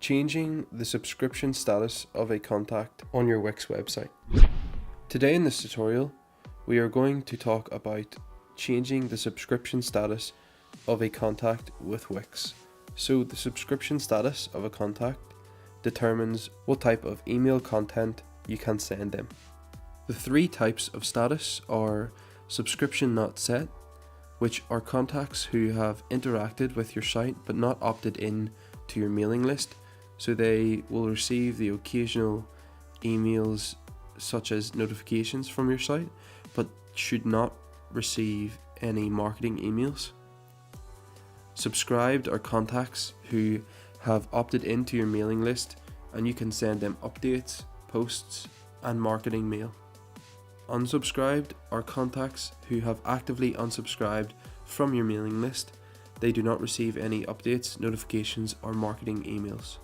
Changing the subscription status of a contact on your Wix website. Today in this tutorial, we are going to talk about changing the subscription status of a contact with Wix. So the subscription status of a contact determines what type of email content you can send them. The three types of status are subscription not set, which are contacts who have interacted with your site but not opted in to your mailing list, so they will receive the occasional emails such as notifications from your site but should not receive any marketing emails. Subscribed are contacts who have opted into your mailing list and you can send them updates, posts and marketing mail. Unsubscribed are contacts who have actively unsubscribed from your mailing list. They do not receive any updates, notifications or marketing emails.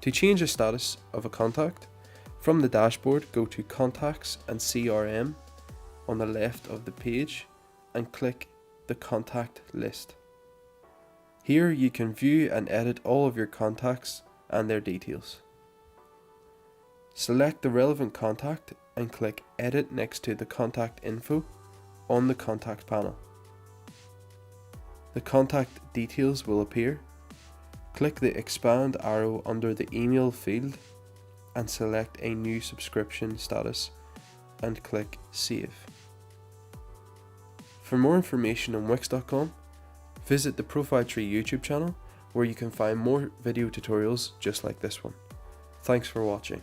To change the status of a contact, from the dashboard go to Contacts and CRM on the left of the page and click the contact list. Here you can view and edit all of your contacts and their details. Select the relevant contact and click Edit next to the contact info on the contact panel. The contact details will appear. Click the expand arrow under the email field and select a new subscription status and click Save. For more information on Wix.com, visit the ProfileTree YouTube channel where you can find more video tutorials just like this one. Thanks for watching.